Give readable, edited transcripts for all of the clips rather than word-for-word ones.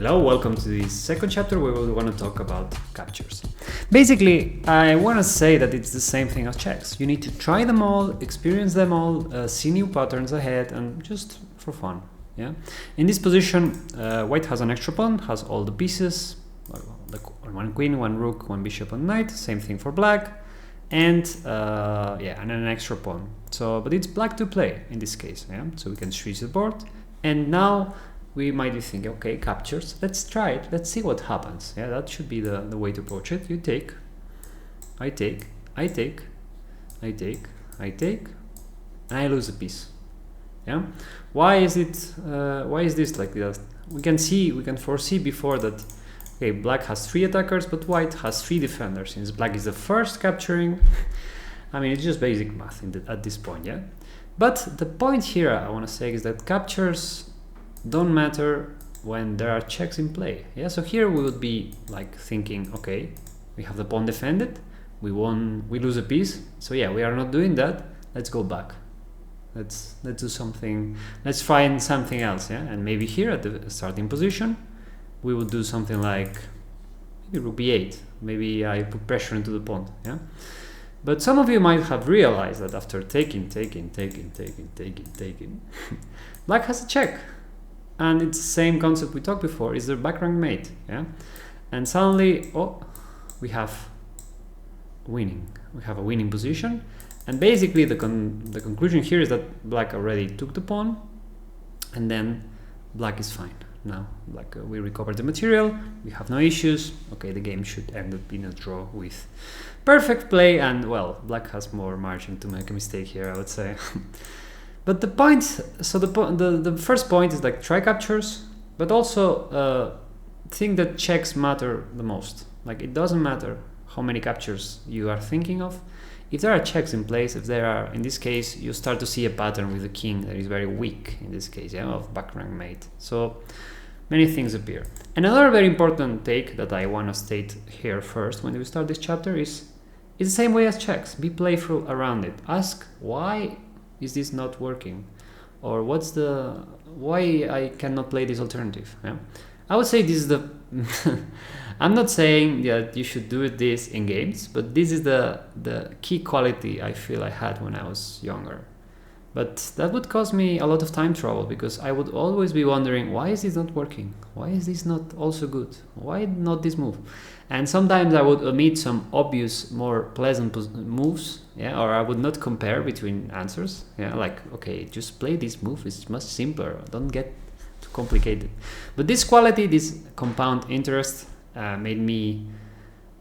Hello, welcome to the second chapter where we want to talk about captures. Basically, I want to say that it's the same thing as checks. You need to try them all, experience them all, see new patterns ahead, and just for fun. Yeah. In this position, white has an extra pawn, has all the pieces, one queen, one rook, one bishop, and knight. Same thing for black, and and an extra pawn. So, but it's black to play in this case. Yeah. So we can switch the board, and now we might be thinking, okay, captures, let's try it, let's see what happens. Yeah, that should be the way to approach it. You take, I take, I take, I take, I take, and I lose a piece. Yeah, why is this like that? We can foresee before that, okay, black has 3 attackers, but white has 3 defenders, since black is the first capturing. I mean, it's just basic math at this point, yeah? But the point here I want to say is that captures don't matter when there are checks in play. Yeah, so here we would be like thinking, okay, we have the pawn defended, we won, we lose a piece, so yeah, we are not doing that, let's go back, let's do something, let's find something else. Yeah, and maybe here at the starting position we would do something like maybe rook b8, maybe I put pressure into the pawn. Yeah, but some of you might have realized that after taking black has a check. And it's the same concept we talked before, is the back rank mate, yeah? And suddenly, oh, we have winning. We have a winning position. And basically the conclusion here is that black already took the pawn, and then black is fine. Now, black, we recovered the material, we have no issues. Okay, the game should end up in a draw with perfect play, and well, black has more margin to make a mistake here, I would say. But the point, so the first point is like try captures, but also think that checks matter the most. Like it doesn't matter how many captures you are thinking of. If there are checks in place, if there are, in this case, you start to see a pattern with the king that is very weak, in this case, yeah, of back rank mate. So many things appear. Another very important take that I want to state here first when we start this chapter is the same way as checks. Be playful around it. Ask why is this not working, or why I cannot play this alternative. Yeah, I would say this is the I'm not saying that you should do this in games, but this is the key quality I feel I had when I was younger. But that would cause me a lot of time trouble, because I would always be wondering, why is this not working? Why is this not also good? Why not this move? And sometimes I would omit some obvious, more pleasant moves, yeah, or I would not compare between answers, yeah, like, okay, just play this move, it's much simpler, don't get too complicated. But this quality, this compound interest, made me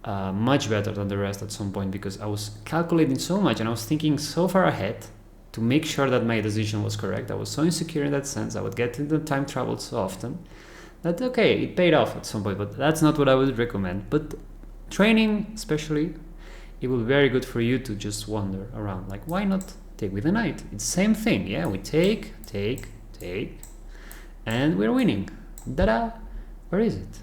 much better than the rest at some point, because I was calculating so much and I was thinking so far ahead to make sure that my decision was correct. I was so insecure in that sense, I would get into time travel so often, that okay, it paid off at some point, but that's not what I would recommend. But training especially, it will be very good for you to just wander around, like why not take with a knight? It's the same thing, yeah, we take, and we're winning. Ta-da! Where is it?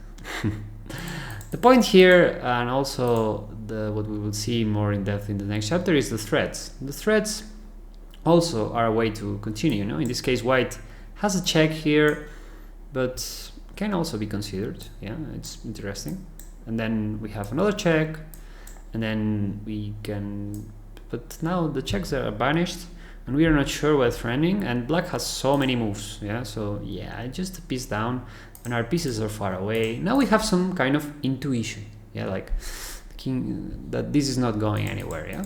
The point here, and also what we will see more in depth in the next chapter, is the threats. The threats also are a way to continue, you know. In this case, white has a check here, but can also be considered. Yeah, it's interesting. And then we have another check, and then we can, but now the checks are banished and we are not sure where it's running, and black has so many moves. Yeah, so yeah, just a piece down and our pieces are far away. Now we have some kind of intuition, yeah, like king, that this is not going anywhere. Yeah,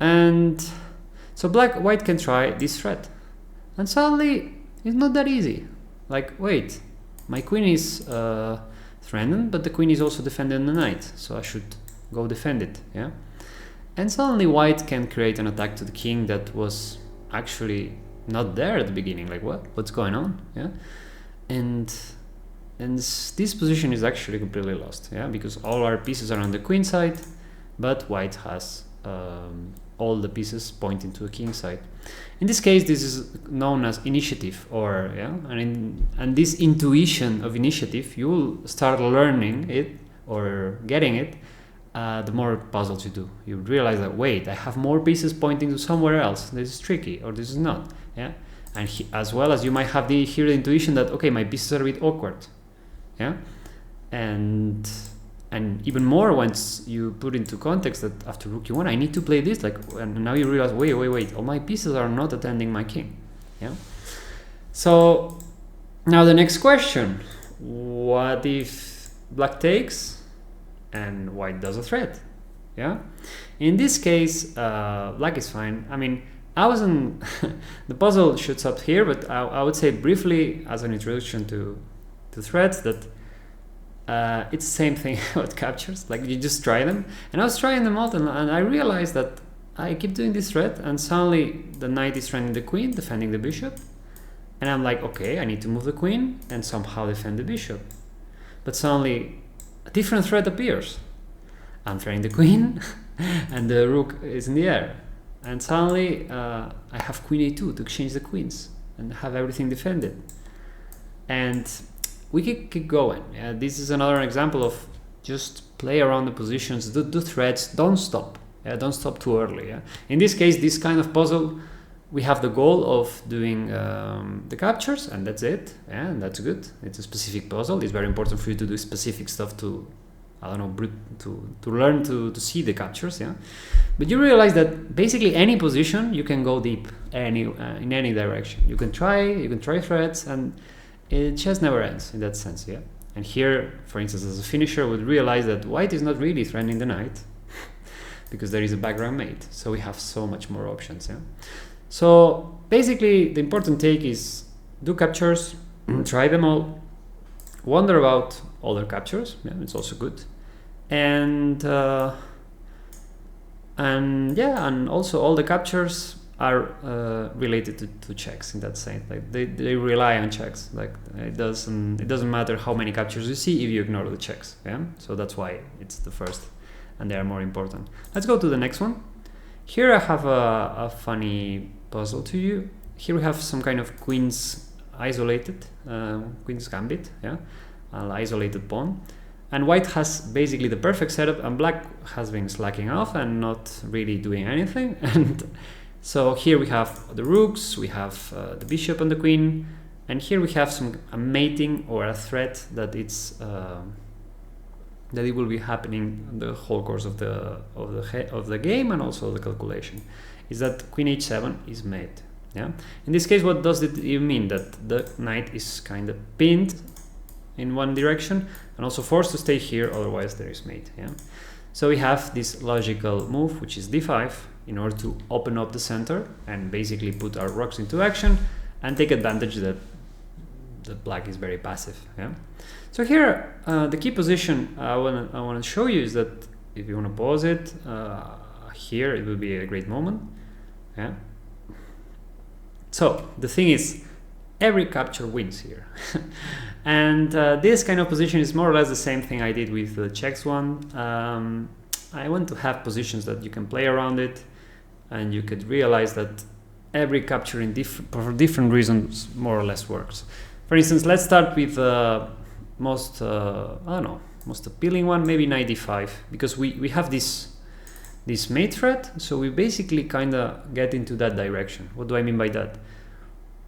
and so white can try this threat, and suddenly it's not that easy. Like, wait, my queen is threatened, but the queen is also defending the knight, so I should go defend it. Yeah, and suddenly white can create an attack to the king that was actually not there at the beginning. Like, what's going on? Yeah, and this position is actually completely lost. Yeah, because all our pieces are on the queen side, but white has all the pieces pointing to the king side. In this case, this is known as initiative, or yeah, and this intuition of initiative, you will start learning it or getting it the more puzzles you do. You realize that, wait, I have more pieces pointing to somewhere else. This is tricky, or this is not. Yeah, and as well as you might have here the intuition that, okay, my pieces are a bit awkward. yeah, and even more once you put into context that after rook e1 I need to play this, like, and now you realize, wait, all my pieces are not attending my king, yeah. So now the next question: what if black takes and white does a threat? Yeah, in this case, black is fine. I mean, I wasn't the puzzle shoots up here, but I would say briefly as an introduction to threats that it's the same thing about captures. Like, you just try them, and I was trying them out, and I realized that I keep doing this threat, and suddenly the knight is threatening the queen, defending the bishop, and I'm like, okay, I need to move the queen and somehow defend the bishop, but suddenly a different threat appears. I'm threatening the queen, and the rook is in the air, and suddenly I have queen a2 to exchange the queens and have everything defended, and we can keep going. This is another example of just play around the positions, do threats, don't stop. Don't stop too early. Yeah? In this case, this kind of puzzle, we have the goal of doing the captures, and that's it. Yeah, and that's good. It's a specific puzzle. It's very important for you to do specific stuff to, I don't know, to learn to see the captures. Yeah, but you realize that basically any position you can go deep, in any direction. You can try threats, and it just never ends in that sense. Yeah, and here, for instance, as a finisher, would realize that white is not really threatening the knight because there is a background mate, so we have so much more options. Yeah. So basically, the important take is do captures, try them all, wonder about other captures. Yeah, it's also good, and also all the captures are related to checks in that sense. Like they rely on checks. Like it doesn't matter how many captures you see if you ignore the checks. Yeah, so that's why it's the first, and they are more important. Let's go to the next one. Here I have a funny puzzle to you. Here we have some kind of queen's isolated, queen's gambit, yeah, an isolated pawn, and white has basically the perfect setup, and black has been slacking off and not really doing anything. And so here we have the rooks, we have the bishop and the queen, and here we have a mating or a threat that it's that it will be happening the whole course of the game, and also the calculation is that queen h7 is mate. Yeah. In this case, what does it mean? That the knight is kind of pinned in one direction and also forced to stay here, otherwise there is mate. Yeah. So we have this logical move, which is d5, in order to open up the center and basically put our rocks into action and take advantage that the black is very passive. Yeah. So here, the key position I want to show you is that if you want to pause it, here it will be a great moment. Yeah. So the thing is, every capture wins here, and this kind of position is more or less the same thing I did with the checks one. I want to have positions that you can play around it, and you could realize that every capture for different reasons more or less works. For instance, let's start with most appealing one, maybe knight d5, because we have this mate threat, so we basically kind of get into that direction. What do I mean by that?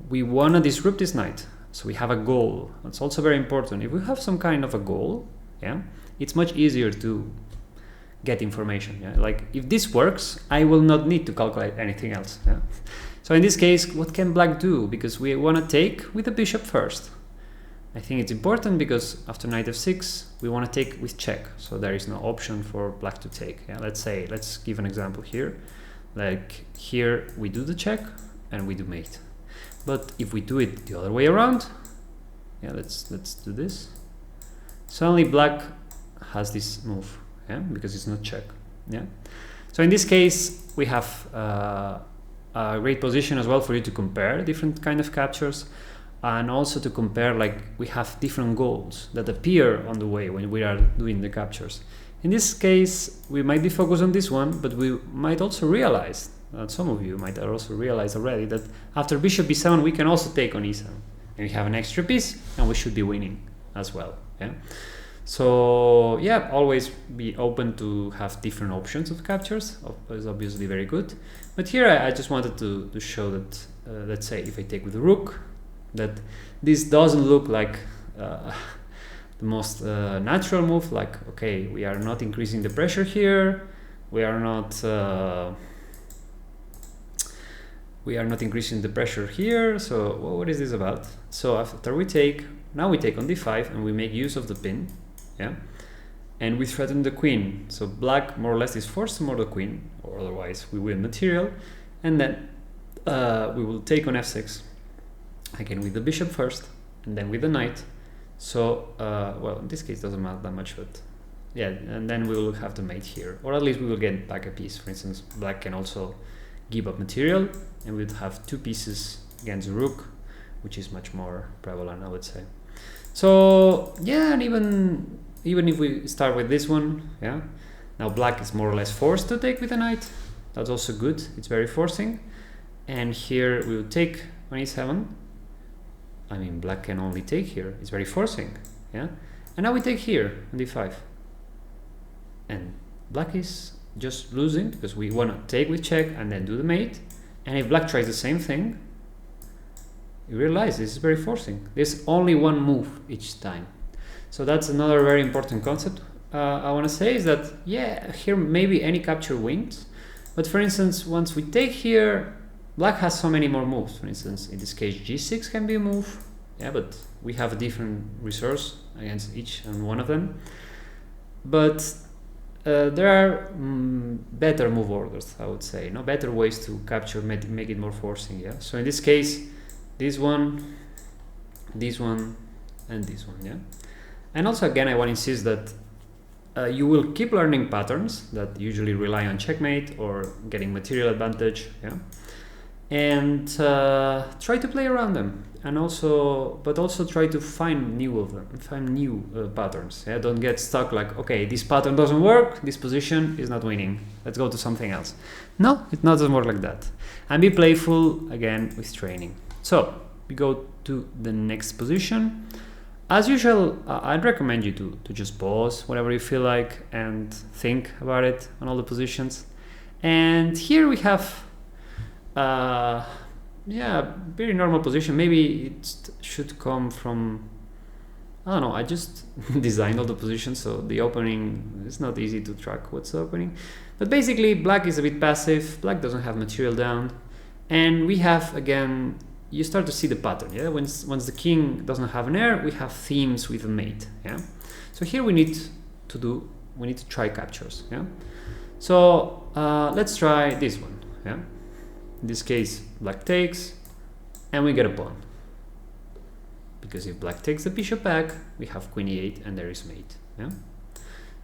We want to disrupt this knight, so we have a goal. That's also very important. If we have some kind of a goal, yeah, it's much easier to get information. Yeah, like if this works, I will not need to calculate anything else. Yeah. So in this case, what can black do? Because we want to take with the bishop first. I think it's important because after knight f6, we want to take with check. So there is no option for black to take. Yeah, let's give an example here. Like here, we do the check and we do mate. But if we do it the other way around, yeah, let's do this. Suddenly black has this move, yeah, because it's not check. Yeah. So in this case, we have a great position as well for you to compare different kind of captures, and also to compare, like, we have different goals that appear on the way when we are doing the captures. In this case, we might be focused on this one, but we might also realize, some of you might also realize already, that after bishop b7 we can also take on e7, and we have an extra piece, and we should be winning as well. Yeah. So yeah, always be open to have different options of captures. Is obviously very good, but here I just wanted to show that let's say if I take with the rook, that this doesn't look like the most natural move, like, okay, we are not increasing the pressure here, we are not increasing the pressure here, so what is this about? So after we take, now we take on d5 and we make use of the pin, yeah, and we threaten the queen, so black more or less is forced to move the queen, or otherwise we win material, and then we will take on f6, again with the bishop first, and then with the knight. So, well, in this case doesn't matter that much, but yeah, and then we will have the mate here, or at least we will get back a piece. For instance, black can also give up material, and we'd have 2 pieces against the rook, which is much more prevalent, I would say. So yeah, and even if we start with this one, yeah, now black is more or less forced to take with the knight. That's also good, it's very forcing. And here we will take on e7. I mean, black can only take here, it's very forcing, yeah. And now we take here on d5, and black is just losing because we want to take with check and then do the mate. And if black tries the same thing, you realize this is very forcing. There's only one move each time. So that's another very important concept I want to say, is that, yeah, here maybe any capture wins, but for instance, once we take here, black has so many more moves. For instance, in this case, g6 can be a move, yeah, but we have a different resource against each and one of them. But there are better move orders, I would say, no, better ways to capture, make it more forcing, yeah. So in this case, this one, and this one, yeah. And also, again, I want to insist that you will keep learning patterns that usually rely on checkmate or getting material advantage, yeah. And try to play around them, and also try to find new patterns. Yeah, don't get stuck like, okay, this pattern doesn't work, this position is not winning, let's go to something else. No, it doesn't work like that. And be playful again with training. So we go to the next position. As usual, I'd recommend you to just pause whatever you feel like and think about it on all the positions. And here we have yeah, very normal position. Maybe it should come from, I don't know, I just designed all the positions, so the opening is not easy to track what's the opening. But basically, black is a bit passive, black doesn't have material down, and we have, again, you start to see the pattern, yeah? Once the king doesn't have an heir, we have themes with a mate, yeah? So here we need to try captures, yeah? So let's try this one, yeah? In this case, black takes, and we get a pawn. Because if black takes the bishop back, we have queen e8, and there is mate. Yeah.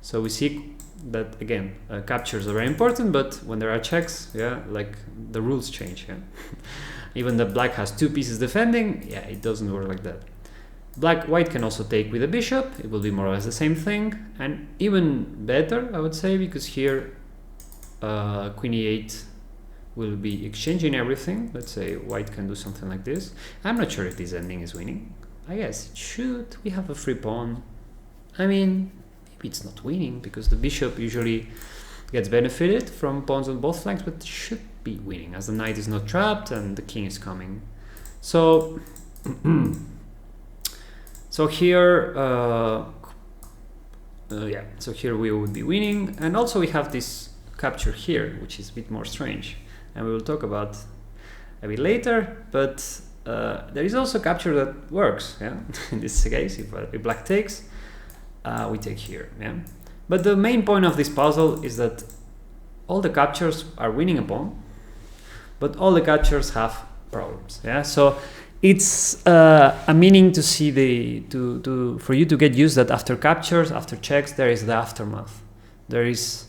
So we see that, again, captures are very important, but when there are checks, yeah, like the rules change. Yeah. Even the black has 2 pieces defending, yeah, it doesn't work like that. White can also take with a bishop. It will be more or less the same thing, and even better, I would say, because here queen e8 will be exchanging everything. Let's say white can do something like this. I'm not sure if this ending is winning. I guess it should. We have a free pawn. I mean, maybe it's not winning because the bishop usually gets benefited from pawns on both flanks, but it should be winning as the knight is not trapped and the king is coming. So, so here, yeah, so here we would be winning, and also we have this capture here, which is a bit more strange. And we will talk about a bit later, but there is also capture that works, yeah. In this case, if black takes, we take here, yeah. But the main point of this puzzle is that all the captures are winning a pawn, but all the captures have problems, yeah. So it's a meaning to see for you to get used that after captures, after checks, there is the aftermath. There is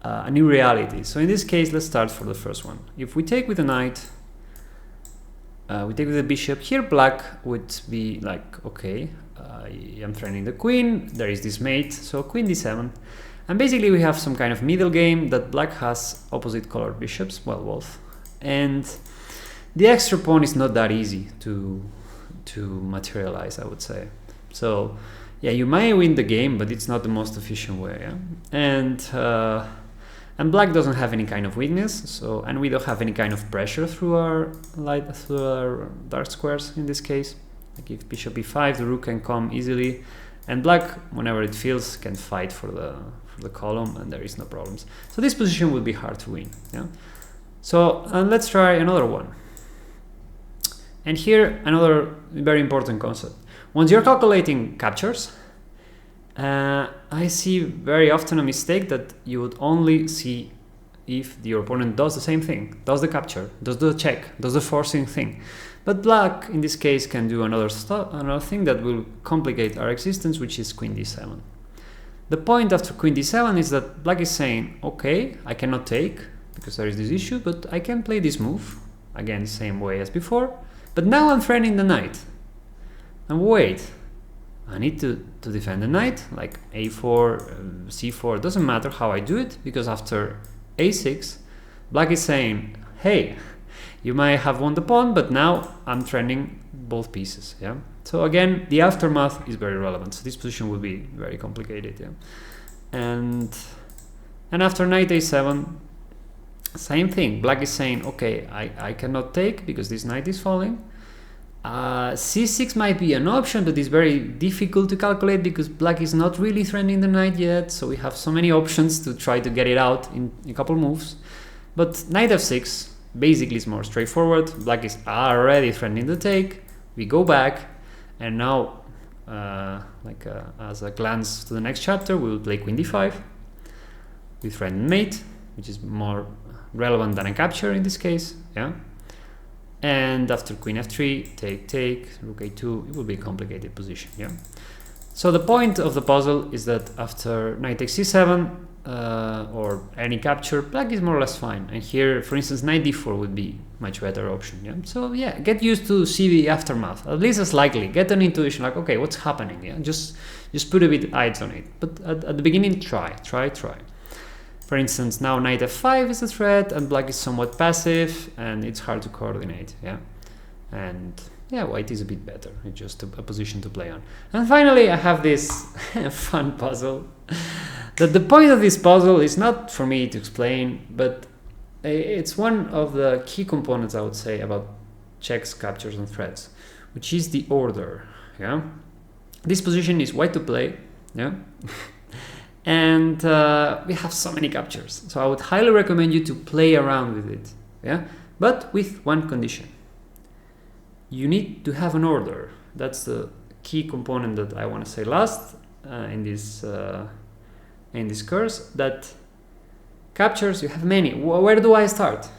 a new reality. So in this case, let's start for the first one. If we take with the knight, we take with the bishop, here black would be like, okay, I'm threatening the queen, there is this mate, so queen d7. And basically we have some kind of middle game that black has opposite colored bishops, well, both. And the extra pawn is not that easy to materialize, I would say. So yeah, you may win the game, but it's not the most efficient way, yeah? And black doesn't have any kind of weakness, so, and we don't have any kind of pressure through our dark squares in this case. Like if bishop e5, the rook can come easily, And black, whenever it feels, can fight for the column, and there is no problems. So this position will be hard to win. Yeah. So let's try another one. And here another very important concept. Once you're calculating captures, I see very often a mistake that you would only see if your opponent does the same thing, does the capture, does the check, does the forcing thing. But black, in this case, can do another thing that will complicate our existence, which is queen d7. The point after queen d7 is that black is saying, okay, I cannot take, because there is this issue, but I can play this move, again, same way as before, but now I'm threatening the knight. And wait, I need to defend the knight, like a4, c4, doesn't matter how I do it, because after a6, black is saying, hey, you might have won the pawn, but now I'm threatening both pieces. Yeah. So again, the aftermath is very relevant. So this position will be very complicated. Yeah. And after knight a7, same thing. Black is saying, okay, I cannot take because this knight is falling. c6 might be an option, but it's very difficult to calculate because black is not really threatening the knight yet. So we have so many options to try to get it out in a couple moves. But knight f6 basically is more straightforward. Black is already threatening the take. We go back, and now, as a glance to the next chapter, we will play queen d5. We threaten mate, which is more relevant than a capture in this case. Yeah. And after queen f3, take, rook a2, it will be a complicated position. Yeah. So the point of the puzzle is that after knight takes c7 or any capture, black is more or less fine. And here, for instance, knight d4 would be much better option. Yeah. So yeah, get used to see the aftermath, at least as likely. Get an intuition like, okay, what's happening? Yeah. Just put a bit eyes on it. But at the beginning, try. For instance, now knight f5 is a threat, and black is somewhat passive, and it's hard to coordinate. Yeah. And yeah, white is a bit better. It's just a position to play on. And finally, I have this fun puzzle. That the point of this puzzle is not for me to explain, but it's one of the key components, I would say, about checks, captures, and threats, which is the order. Yeah. This position is white to play. Yeah. And we have so many captures. So I would highly recommend you to play around with it. Yeah. But with one condition. You need to have an order. That's the key component that I want to say last in this course. That captures, you have many. Where do I start?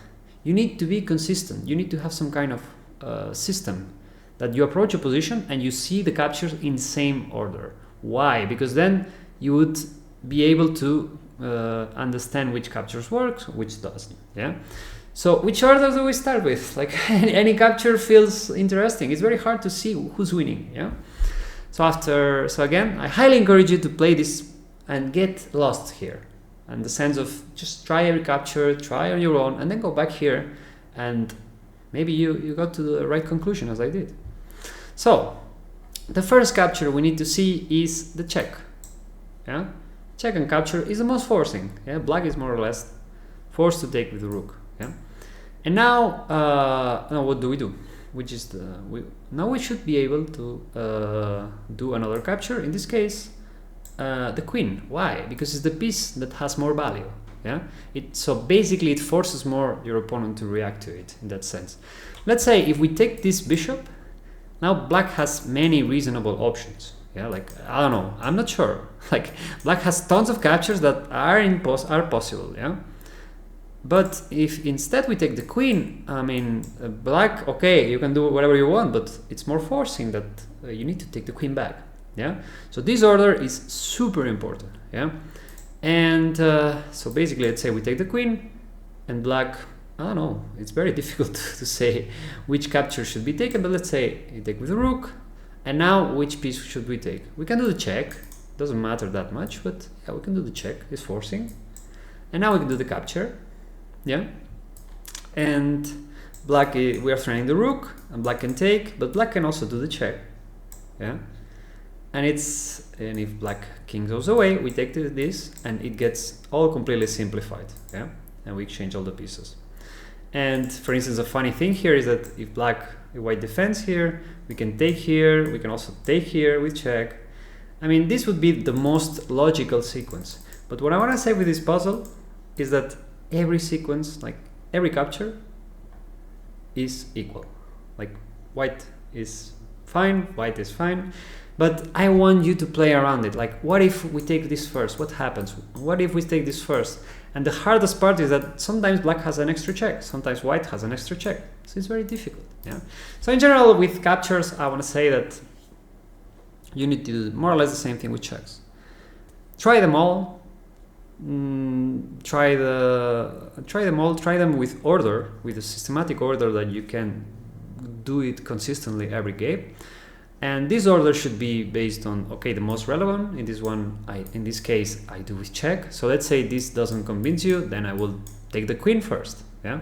You need to be consistent. You need to have some kind of system that you approach a position and you see the captures in same order. Why? Because then you would be able to understand which captures works, which doesn't. Yeah. So which order do we start with? Like any capture feels interesting. It's very hard to see who's winning. Yeah. So again, I highly encourage you to play this and get lost here. And the sense of just try every capture, try on your own, and then go back here, and maybe you got to the right conclusion as I did. So the first capture we need to see is the check. Yeah. Check and capture is the most forcing. Yeah. Black is more or less forced to take with the rook. Yeah. And now what do we do? Now we should be able to do another capture. In this case, the queen. Why? Because it's the piece that has more value. Yeah. So basically, it forces more your opponent to react to it in that sense. Let's say if we take this bishop, now black has many reasonable options. Yeah. Like I don't know. I'm not sure. Like black has tons of captures that are possible. Yeah. But if instead we take the queen, I mean, black, okay, you can do whatever you want, but it's more forcing that you need to take the queen back. Yeah. So this order is super important. Yeah. And so basically, let's say we take the queen, and black, I don't know, it's very difficult to say which capture should be taken, but let's say you take with the rook, and now which piece should we take? We can do the check, doesn't matter that much, but yeah, we can do the check, it's forcing. And now we can do the capture. Yeah, and black, we are threatening the rook, and black can take, but black can also do the check. Yeah, and if black king goes away, we take this, and it gets all completely simplified. Yeah, and we exchange all the pieces. And for instance, a funny thing here is that if white defends here, we can take here, we can also take here with check, I mean, this would be the most logical sequence. But what I want to say with this puzzle is that every sequence, like every capture, is equal. Like white is fine, white is fine, but I want you to play around it. Like, what if we take this first? What happens? What if we take this first? And the hardest part is that sometimes black has an extra check, sometimes white has an extra check. So it's very difficult. Yeah. So in general, with captures, I want to say that you need to do more or less the same thing with checks. Try them all. Try them with order, with a systematic order that you can do it consistently every game. And this order should be based on, okay, the most relevant. In this case, I do with check. So let's say this doesn't convince you, then I will take the queen first. Yeah.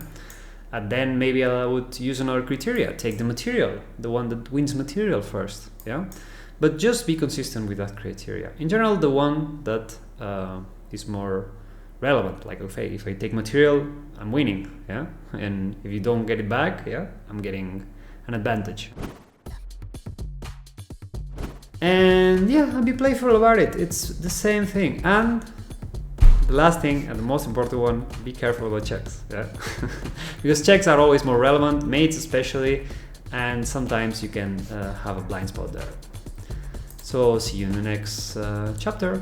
And then maybe I would use another criteria, take the material, the one that wins material first. Yeah. But just be consistent with that criteria. In general, the one that is more relevant. Like if I take material, I'm winning. Yeah. And if you don't get it back, yeah, I'm getting an advantage. And yeah, I'll be playful about it. It's the same thing. And the last thing, and the most important one, be careful about checks. Yeah? Because checks are always more relevant, mates especially, and sometimes you can have a blind spot there. So see you in the next chapter.